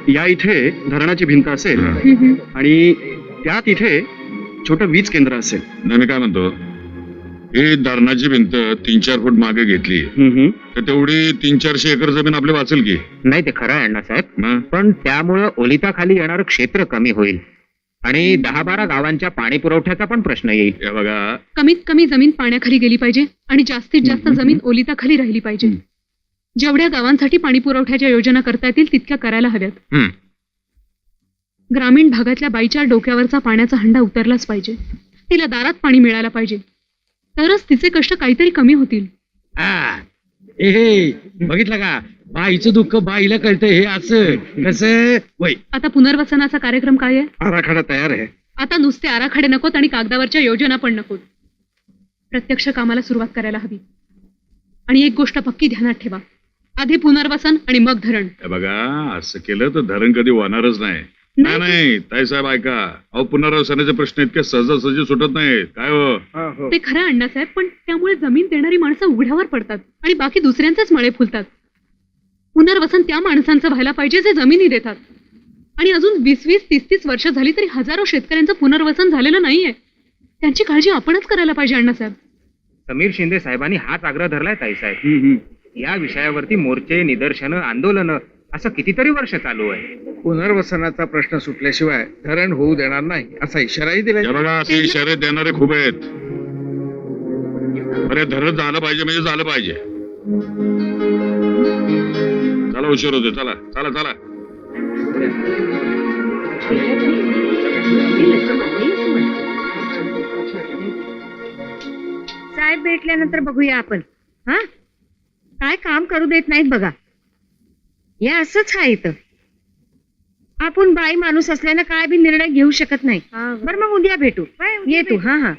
या इथे धरणाची भिंत असेल आणि त्यात इथे छोटं वीज केंद्र असेल. नाही, मी काय म्हणतो, ही धरणाची भिंत 3-4 फूट मागे घेतली तर तेवढी 300-400 एकर जमीन आपली वाचेल की नाही? ते खरं आहे अण्णासाहेब, मग? पण त्यामुळं ओलिताखाली येणारं क्षेत्र कमी होईल आणि 10-12 गावांच्या पाणी पुरवठ्याचा पण प्रश्न येईल. हे बघा, कमीत कमी जमीन पाण्याखाली गेली पाहिजे आणि जास्तीत जास्त जमीन ओलिताखाली राहिली पाहिजे. जेवढ्या गावांसाठी पाणी पुरवठ्याच्या योजना करता येतील तितक्या करायला हव्यात. ग्रामीण भागातल्या बाईच्या डोक्यावरचा पाण्याचा हंडा उतरलाच पाहिजे. तिला दारात पाणी मिळायला पाहिजे, तरच तिचे कष्ट काहीतरी कमी होतील. बघितलं का, बाईचं दुःख बाईला कळतं. हे असं कसं वय. आता पुनर्वसनाचा कार्यक्रम काय आहे? आराखडा तयार आहे. आता नुसते आराखडे नकोत आणि कागदावरच्या योजना पण नकोत. प्रत्यक्ष कामाला सुरुवात करायला हवी. आणि एक गोष्ट पक्की ध्यानात ठेवा, आधी पुनर्वसन आणि मग धरण. हे बघा, असं केलं तर धरण कधी होणारच नाही. नाही ताईसाहेब ऐका, अहो पुनर्वसनाचे प्रश्न इतके सहजासहजी सुटत नाहीत. काय हो? ते खरं अण्णासाहेब, पण त्यामुळे जमीन देणारी माणसं उघड्यावर पडतात आणि बाकी दुसऱ्यांचेच मळे फुलतात. पुनर्वसन त्या माणसांचं व्हायला पाहिजे जे जमिनी देतात. आणि अजून 20-20, 30-30 वर्ष झाली तरी हजारो शेतकऱ्यांचं पुनर्वसन झालेलं नाहीये. त्यांची काळजी आपणच करायला पाहिजे अण्णासाहेब. समीर शिंदे साहेबांनी हाच आग्रह धरलाय ताईसाहेब. या विषयावरती मोर्चे, निदर्शनं, आंदोलनं असं कितीतरी वर्ष चालू आहे. पुनर्वसनाचा प्रश्न सुटल्याशिवाय धरण होऊ देणार नाही असा इशाराही दिला. हे बघा, असे इशारे देणारे खूप आहेत. अरे धरण झालं पाहिजे म्हणजे झालं पाहिजे. चला, उशीर होते. चला चला चला. साहेब भेटल्यानंतर बघूया आपण. हा, काय काम करू देत नाहीत बघा. या असंच आहे इथं. आपण बाई माणूस असल्यानं काय बी निर्णय घेऊ शकत नाही. बरं मग उद्या भेटू. ये तू. हा हा.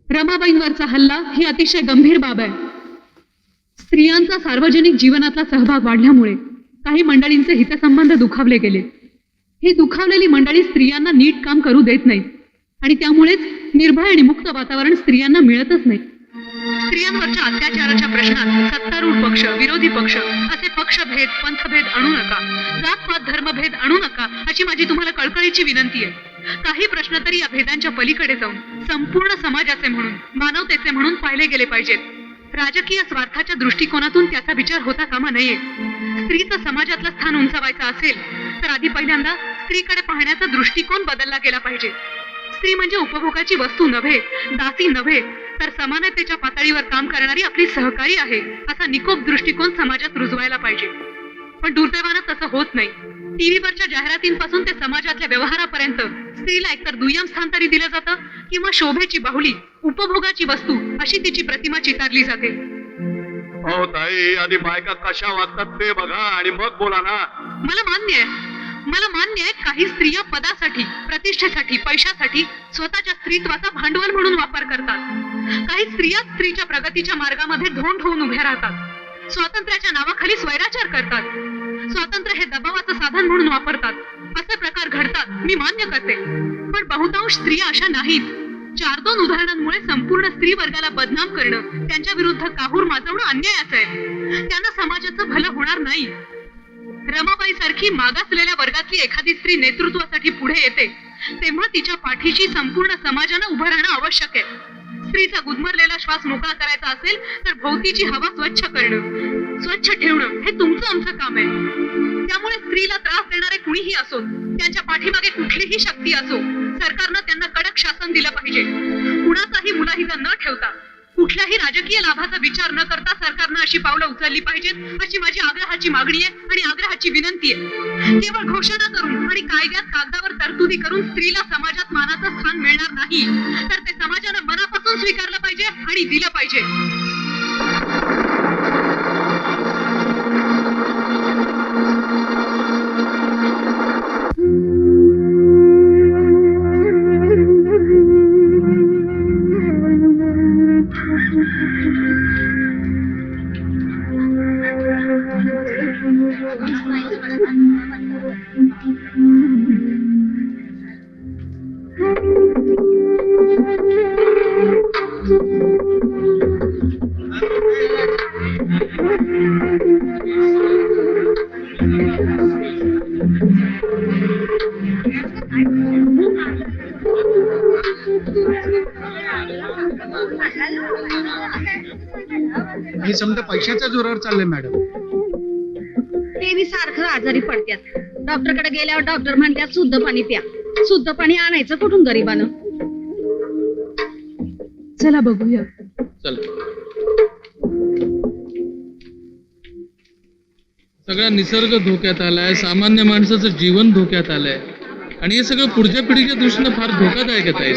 रमाबाईंवरचा हल्ला ही अतिशय गंभीर बाब आहे. स्त्रियांचा सार्वजनिक जीवनातला सहभाग वाढल्यामुळे काही मंडळींचे हितसंबंध दुखावले गेले. ही दुखावलेली मंडळी स्त्रियांना नीट काम करू देत नाहीत आणि त्यामुळेच निर्भय आणि मुक्त वातावरण स्त्रियांना मिळतच नाही. स्त्रियांवरच्या अत्याचाराच्या प्रश्नात सत्तारूढ पक्ष, विरोधी पक्ष असे पक्षभेद, पंथभेद आणू नका. जातपात, धर्मभेद आणू नका अशी माझी तुम्हाला कळकळीची विनंती आहे. काही प्रश्न तरी या भेदांच्या पलीकडे जाऊन संपूर्ण समाजाचे म्हणून, मानवतेचे म्हणून पाहिले गेले पाहिजेत. राजकीय स्वार्थाच्या दृष्टिकोनातून त्याचा विचार होता कामा नये. स्त्रीचं समाजातलं स्थान उंचावायचं असेल तर आधी पहिल्यांदा स्त्रीकडे पाहण्याचा दृष्टिकोन बदलला गेला पाहिजे. स्त्री म्हणजे उपभोगाची वस्तू नव्हे, दासी नव्हे, तर समानतेच्या पातळीवर काम करणारी आपली सहकारी आहे असा निकोप दृष्टिकोन समाजात रुजवायला पाहिजे. पण दुर्दैवानं तसं होत नाही. टीव्हीवरच्या जाहिरातींपासून ते समाजातल्या व्यवहारापर्यंत स्त्रीला एकतर दुय्यम स्थान तरी दिलं जातं किंवा शोभेची बाहुली, उपभोगाची वस्तू अशी तिची प्रतिमा चितारली जाते. हो ताई, आधी बायका कशा वागतात ते बघा आणि मग बोला ना. मला मान्य आहे काही स्त्रिया पदासाठी, प्रतिष्ठेसाठी, पैशासाठी स्वतःच्या स्त्रीत्वाचा भांडवल म्हणून वापर करतात. काही स्त्रिया स्त्रीच्या प्रगतीच्या मार्गामध्ये धोंड होऊन उभ्या राहतात. स्वातंत्र्याच्या नावाखाली स्वैराचार करतात. स्वातंत्र्य हे दबावाचं साधन म्हणून वापरतात. असे प्रकार घडतात, मी मान्य करते. पण बहुतांश स्त्रिया अशा नाहीत. 4-2 उदाहरणांमुळे संपूर्ण स्त्री वर्गाला बदनाम करणं, त्यांच्या विरुद्ध काहूर माजवणं अन्यायाचं आहे. त्यांना समाजाचं भलं होणार नाही. रमाबाई सारखी मागासलेल्या वर्गातली एखादी स्त्री नेतृत्वासाठी पुढे येते तेव्हा तिच्या पाठीशी संपूर्ण समाजानं उभं राहणं आवश्यक आहे. स्त्रीचा गुदमरलेला श्वास मोकळा करायचा असेल तर भोवतीची हवा स्वच्छ करणं, स्वच्छ ठेवणं हे तुमचं आमचं काम आहे. त्यामुळे स्त्रीला त्रास देणारे कुणीही असो, त्यांच्या पाठीमागे कुठलीही शक्ती असो, सरकारनं त्यांना कडक शासन दिलं पाहिजे. कुणाचाही मुला स्वार्थहित न ठेवता कुठल्याही राजकीय लाभाचा विचार न करता सरकारनं अशी पावलं उचलली पाहिजेत अशी माझी आग्रहाची मागणी आहे आणि आग्रहाची विनंती आहे. केवळ घोषणा करून आणि कायद्यात कागदावर तरतुदी करून स्त्रीला समाजात मानाचं स्थान मिळणार नाही, तर ते समाजानं मनापासून स्वीकारलं पाहिजे आणि दिलं पाहिजे. हे समजा पैशाच्या जोरावर चाललंय मॅडम. ते बी सारखं आजारी पडत्यात. डॉक्टरकडे गेल्यावर डॉक्टर म्हणतात शुद्ध पाणी प्या. शुद्ध पाणी आणायचं कुठून गरीबानं? चला बघूया. सगळा निसर्ग धोक्यात आलाय, सामान्य माणसाचं जीवन धोक्यात आलंय आणि हे सगळं पुढच्या पिढीच्या दृष्टीनं फार धोकादायक आहे,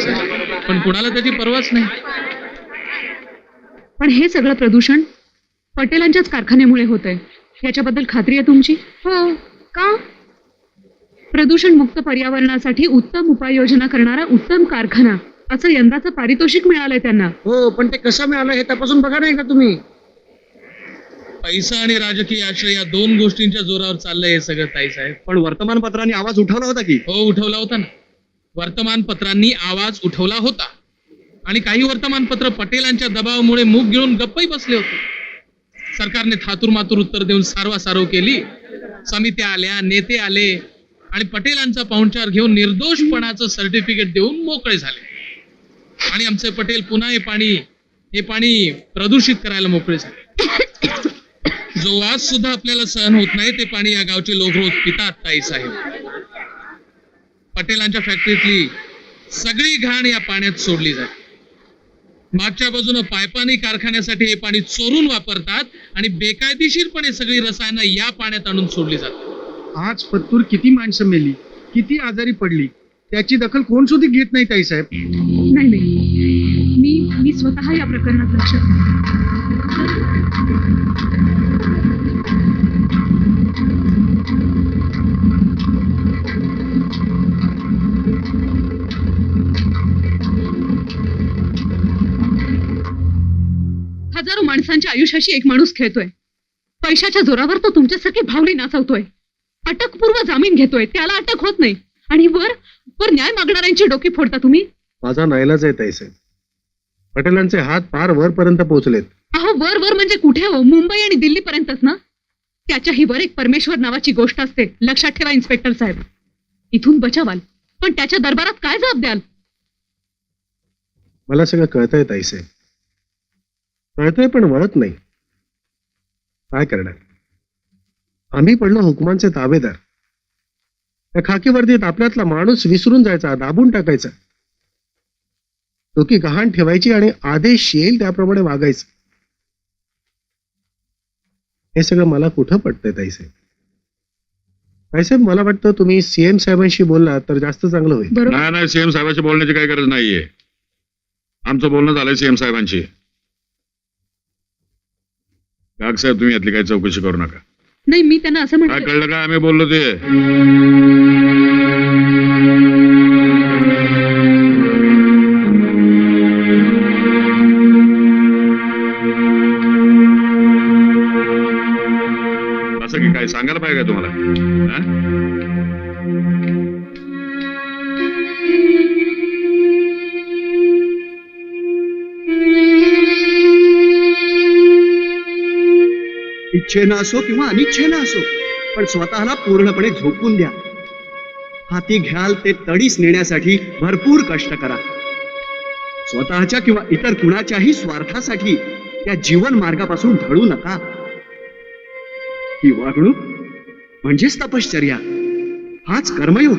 पण कुणाला त्याची पर्वाच नाही. पण हे सगळं प्रदूषण पटेलांच्याच कारखान्यामुळे होतंय याच्याबद्दल खात्री आहे तुमची? हो का? प्रदूषण मुक्त पर्यावरणासाठी उत्तम उपाययोजना करणारा उत्तम कारखाना असं यंदाचं पारितोषिक मिळालंय त्यांना. हो, पण ते कसं मिळालं हे तपासून बघा नाही का तुम्ही? पैसा आणि राजकीय आश्रय या दोन गोष्टींच्या जोरावर चाललंय हे सगळं ताईसाहेब. पण वर्तमानपत्रांनी आवाज उठवला होता की? हो, उठवला होता ना. वर्तमानपत्रांनी आवाज उठवला होता आणि काही वर्तमानपत्र पटेलांच्या दबावामुळे मूग गिळून गप्पही बसले होते. सरकारने थातूर मातूर उत्तर देऊन सारवासारव केली. समित्या आल्या, नेते आले आणि पटेलांचा पाहुणचार घेऊन निर्दोषपणाचं सर्टिफिकेट देऊन मोकळे झाले. आणि आमचे पटेल पुन्हा हे पाणी प्रदूषित करायला मोकळे झाले. जो वास सुद्धा आपल्याला सहन होत नाही ते पाणी या गावचे लोक रोज पितात ताईसाहेब. पटेलांच्या फॅक्टरीतली सगळी घाण या पाण्यात सोडली जाते. मागच्या बाजूने पायपानी कारखान्यासाठी हे पाणी चोरून वापरतात आणि बेकायदेशीरपणे सगळी रसायनं या पाण्यात आणून सोडली जातात. आज पत्तूर किती माणसं मेली, किती आजारी पडली, त्याची दखल कोण सुद्धा घेत नाही ताईसाहेब. नाही, मी स्वतः या प्रकरणात लक्ष हजारो माणसांच्या आयुष्याशी एक माणूस खेळतोय. पैशाच्या जोरावर तो तुमच्यासारखी भावली नाचवतोय. अटकपूर्व जामीन घेतोय, त्याला अटक होत नाही आणि वर न्याय मागणाऱ्यांची डोकी फोडता तुम्ही. माझा नाईलाज आहे ताईसाहेब. पटेलांचे हात पार वरपर्यंत पोहोचलेत. अहो, वर म्हणजे कुठे हो? मुंबई आणि दिल्ली पर्यंतच ना. त्याच्याही वर एक परमेश्वर नावाची गोष्ट असते, लक्षात ठेवा इन्स्पेक्टर साहेब. इथून बचावाल पण त्याच्या दरबारात काय जबाब द्याल? मला सगळं कळतंय ताईसाहेब, कळतंय पण वळत नाही. काय करणार? आम्ही पडलो हुकुमांचे ताबेदार. त्या खाकी वर्दीत आपल्यातला माणूस विसरून जायचा, दाबून टाकायचा. डोकी गहाण ठेवायची आणि आदेश येईल त्याप्रमाणे वागायचं. हे सगळं मला कुठं पटतंय ताईसाहेब? ताईसाहेब, मला वाटतं तुम्ही सीएम साहेबांशी बोलला तर जास्त चांगलं होईल. नाही नाही, सीएम साहेबांशी बोलण्याची काही गरज नाहीये. आमचं बोलणं झालंय सीएम साहेबांशी. गाग साहेब, तुम्ही यातली काही चौकशी करू नका. नाही, मी त्यांना असं काय म्हणतो. कळलं का आम्ही बोललो ते? असं की काय सांगायला पाहिजे का तुम्हाला? हा? इच्छेनं असो किंवा अनिच्छेनं असो, पण स्वतःला पूर्णपणे झोकून द्या. हाती घ्याल ते तडीस नेण्यासाठी भरपूर कष्ट करा. स्वतःच्या किंवा इतर कुणाच्याही स्वार्थासाठी त्या जीवन मार्गापासून ढळू नका. ही वागणूक म्हणजेच तपश्चर्या, हाच कर्मयोग.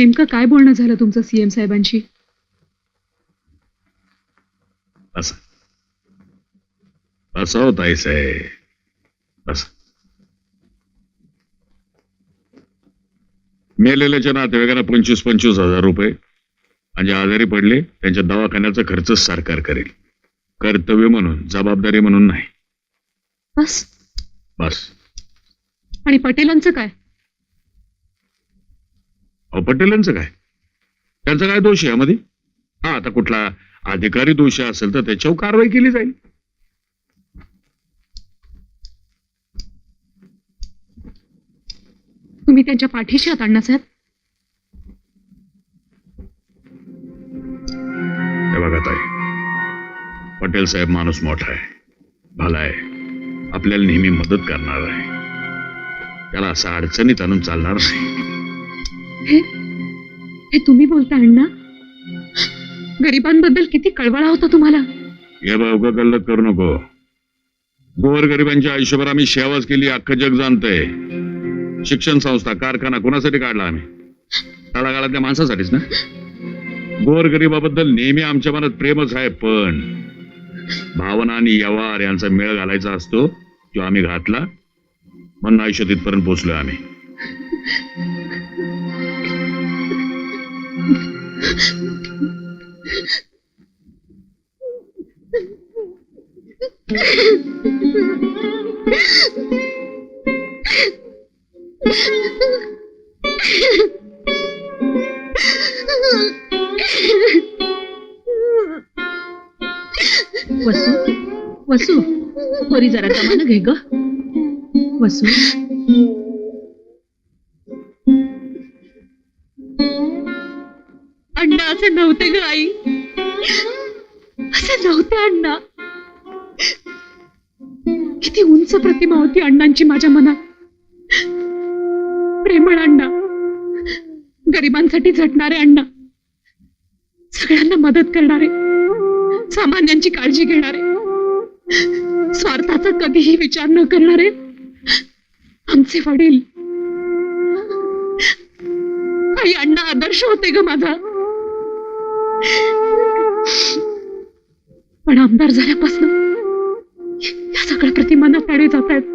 नेमकं काय बोलणं झालं तुमचं सीएम साहेबांशी? असं असं होत आहे साहेब असं. मेलेल्याच्या नातेवाईकांना 25,000 रुपये आणि जे आजारी पडले त्यांच्या दवाखान्याचा खर्च सरकार करेल. कर्तव्य म्हणून, जबाबदारी म्हणून नाही. बस. बस. आणि पटेलांचं काय? अहो पटेलांचं काय? त्यांचा काय दोष आहे यामध्ये? हा, आता कुठला अधिकारी दोषी असेल तर त्याच्यावर कारवाई केली जाईल. तुम्ही त्यांच्या पाठीशी आहात अण्णासाहेब? हे बघा ताई, पटेल साहेब माणूस मोठा आहे, भला आहे, आपल्याला नेहमी मदत करणार आहे. त्याला असं अडचणीत आणून चालणार नाही. हे तुम्ही बोलता अण्णा? गरिबांबद्दल किती कळवळा होता तुम्हाला. हे बाबा गल्लत करू नको. गोरगरिबांच्या आयुष्यभर आम्ही सेवाच केली, अख्खं जग जाणतंय. शिक्षण संस्था, कारखाना कोणासाठी काढला आम्ही? तळागाळातल्या माणसासाठीच ना. गोरगरिबाबद्दल नेहमी आमच्या मनात प्रेमच आहे, पण भावना आणि व्यवहार यांचा मेळ घालायचा असतो, जो आम्ही घातला म्हणून आयुष्यात इथपर्यंत पोहोचलोय आम्ही. वसू वसू पोरी जरा दमानं घे ग. वसू अण्णा असे नव्हते ग आई, असे नव्हते अण्णा. किती उंच प्रतिमा होती अण्णांची माझ्या मनात. प्रेमळ अण्णा, गरिबांसाठी झटणारे अण्णा, सगळ्यांना मदत करणारे, सामान्यांची काळजी घेणारे, स्वार्थाचा कधीही विचार न करणारे आमचे वडील. आई अण्णा आदर्श होते ग माझा. पण आमदार झाल्यापासून या सगळ्या प्रतिमांना तडे जात आहेत.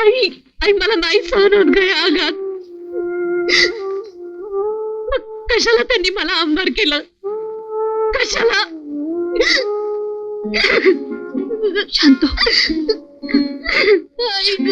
आई आई मला नाही सहन होत ग या आघात. कशाला त्यांनी मला आमदार केलं? कशाला? शांत आई ग.